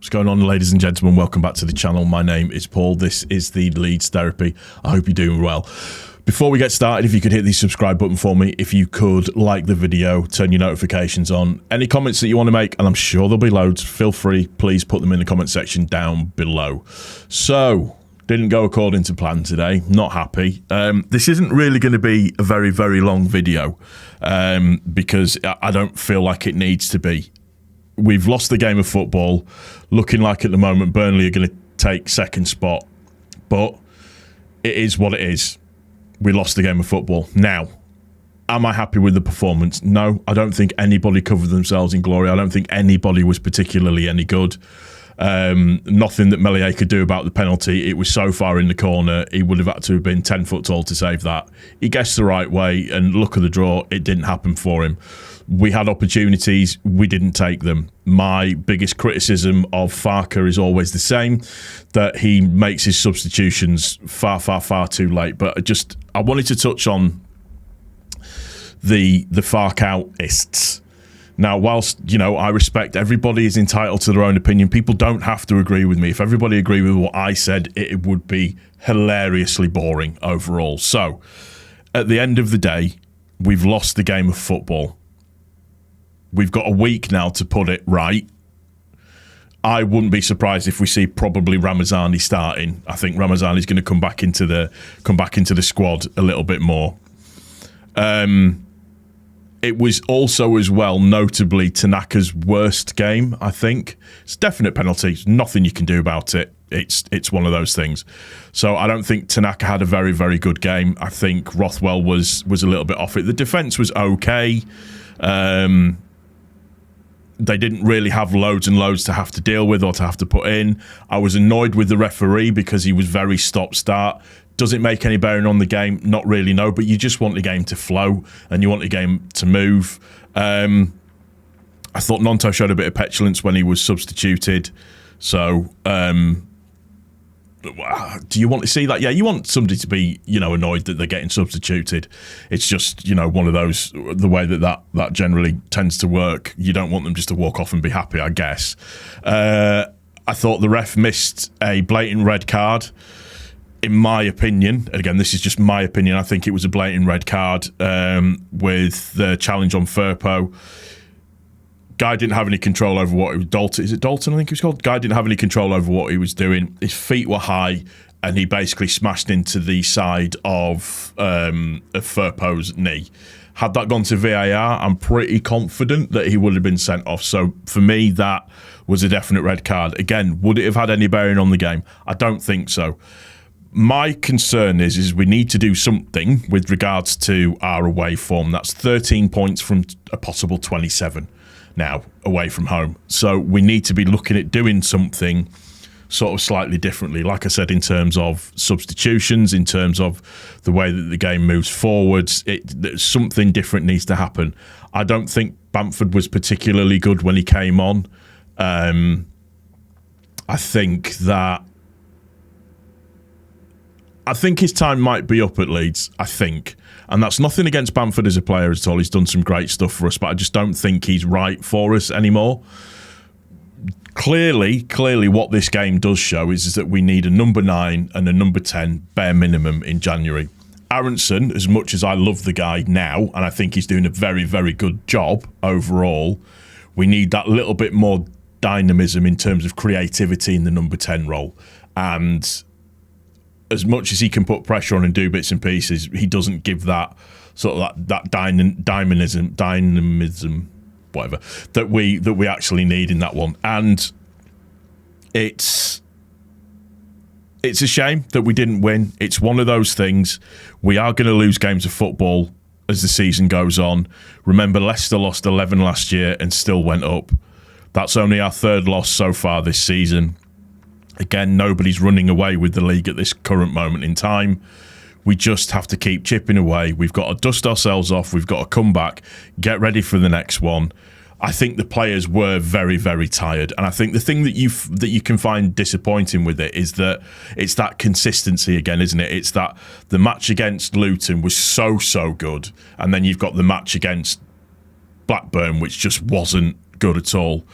What's going on, ladies and gentlemen? Welcome back to the channel. My name is Paul. This is the Leeds Therapy. I hope you're doing well. Before we get started, if you could hit the subscribe button for me, if you could like the video, turn your notifications on. Any comments that you want to make, and I'm sure there'll be loads, feel free, please put them in the comment section down below. So, didn't go according to plan today. Not happy. This isn't really going to be a very, very long video because I don't feel like it needs to be. We've lost the game of football. Looking like at the moment Burnley are going to take second spot. But it is what it is. We lost the game of football. Now, am I happy with the performance? No, I don't think anybody covered themselves in glory. I don't think anybody was particularly any good. Nothing that Meslier could do about the penalty. It was so far in the corner, he would have had to have been 10 foot tall to save that. He guessed the right way, and look at the draw, it didn't happen for him. We had opportunities, we didn't take them. My biggest criticism of Farke is always the same, that he makes his substitutions far, far, far too late. But I wanted to touch on the Farke outists. Now, whilst, I respect everybody is entitled to their own opinion, people don't have to agree with me. If everybody agreed with what I said, it would be hilariously boring overall. So, at the end of the day, we've lost the game of football. We've got a week now to put it right. I wouldn't be surprised if we see probably Ramazani starting. I think Ramazani's going to come back into the squad a little bit more. It was also as well notably Tanaka's worst game, I think. It's definite penalty. Nothing you can do about it. It's one of those things. So I don't think Tanaka had a very, very good game. I think Rothwell was a little bit off it. The defence was okay. They didn't really have loads and loads to have to deal with or to have to put in. I was annoyed with the referee because he was very stop-start. Does it make any bearing on the game? Not really, no. But you just want the game to flow and you want the game to move. I thought Nonto showed a bit of petulance when he was substituted. So, do you want to see that? Yeah, you want somebody to be, annoyed that they're getting substituted. It's just, one of those, the way that generally tends to work. You don't want them just to walk off and be happy, I guess. I thought the ref missed a blatant red card. In my opinion, again, this is just my opinion, I think it was a blatant red card with the challenge on Firpo. Guy didn't have any control over what he was. Dalton, is it Dalton? I think he was called. Guy didn't have any control over what he was doing. His feet were high, and he basically smashed into the side of Firpo's knee. Had that gone to VAR, I'm pretty confident that he would have been sent off. So for me, that was a definite red card. Again, would it have had any bearing on the game? I don't think so. My concern is we need to do something with regards to our away form. That's 13 points from a possible 27 now away from home. So we need to be looking at doing something sort of slightly differently. Like I said, in terms of substitutions, in terms of the way that the game moves forwards, something different needs to happen. I don't think Bamford was particularly good when he came on. I think his time might be up at Leeds, I think. And that's nothing against Bamford as a player at all. He's done some great stuff for us, but I just don't think he's right for us anymore. Clearly what this game does show is that we need a number 9 and a number 10 bare minimum in January. Aronson, as much as I love the guy now, and I think he's doing a very, very good job overall, we need that little bit more dynamism in terms of creativity in the number 10 role. And as much as he can put pressure on and do bits and pieces, he doesn't give that sort of that dynamism, whatever, that we actually need in that one. And it's a shame that we didn't win. It's one of those things. We are going to lose games of football as the season goes on. Remember, Leicester lost 11 last year and still went up. That's only our third loss so far this season. Again, nobody's running away with the league at this current moment in time. We just have to keep chipping away. We've got to dust ourselves off. We've got to come back, get ready for the next one. I think the players were very, very tired. And I think the thing that you can find disappointing with it is that it's that consistency again, isn't it? It's that the match against Luton was so good. And then you've got the match against Blackburn, which just wasn't good at all.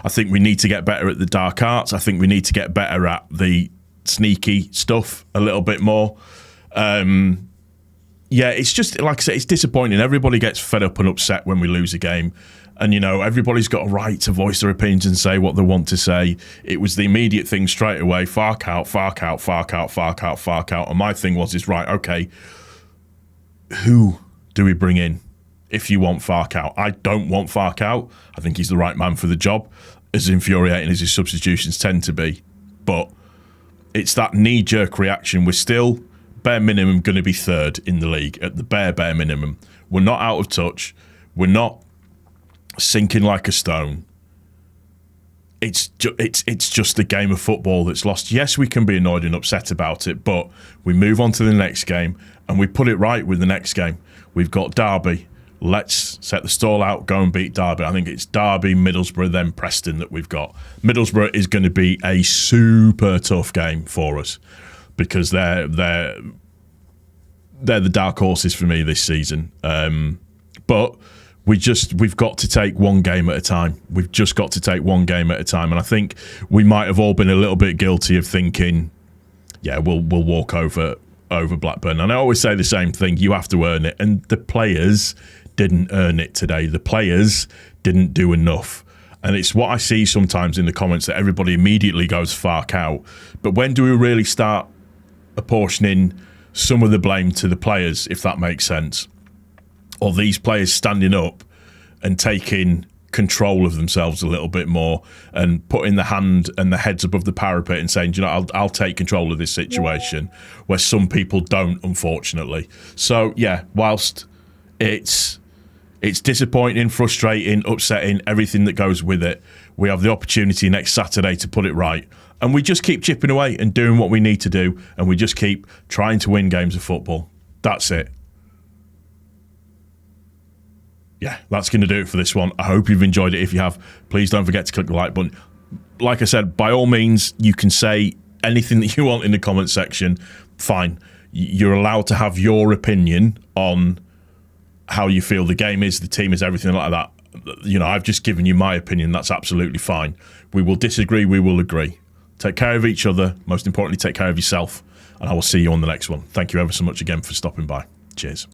I think we need to get better at the dark arts. I think we need to get better at the sneaky stuff a little bit more. Yeah, it's just, like I said, it's disappointing. Everybody gets fed up and upset when we lose a game. And, you know, everybody's got a right to voice their opinions and say what they want to say. It was the immediate thing straight away. Fark out, fark out, fark out, fark out, fark out. And my thing was, right, okay, who do we bring in if you want Fark out? I don't want Fark out. I think he's the right man for the job, as infuriating as his substitutions tend to be. But it's that knee-jerk reaction. We're still, bare minimum, going to be third in the league, at the bare minimum. We're not out of touch. We're not sinking like a stone. It's just a game of football that's lost. Yes, we can be annoyed and upset about it, but we move on to the next game and we put it right with the next game. We've got Derby. Let's set the stall out, go and beat Derby. I think it's Derby, Middlesbrough, then Preston that we've got. Middlesbrough is going to be a super tough game for us because they're the dark horses for me this season. But we've got to take one game at a time. We've just got to take one game at a time. And I think we might have all been a little bit guilty of thinking, yeah, we'll walk over Blackburn. And I always say the same thing, you have to earn it. And the players didn't earn it today. The players didn't do enough. And it's what I see sometimes in the comments that everybody immediately goes Fark out. But when do we really start apportioning some of the blame to the players, if that makes sense? Or these players standing up and taking control of themselves a little bit more and putting the hand and the heads above the parapet and saying, you know, I'll take control of this situation, where some people don't, unfortunately. So, yeah, whilst it's disappointing, frustrating, upsetting, everything that goes with it, we have the opportunity next Saturday to put it right. And we just keep chipping away and doing what we need to do, and we just keep trying to win games of football. That's it. Yeah, that's going to do it for this one. I hope you've enjoyed it. If you have, please don't forget to click the like button. Like I said, by all means, you can say anything that you want in the comment section. Fine. You're allowed to have your opinion on how you feel the game is, the team is, everything like that. You know, I've just given you my opinion. That's absolutely fine. We will disagree. We will agree. Take care of each other. Most importantly, take care of yourself. And I will see you on the next one. Thank you ever so much again for stopping by. Cheers.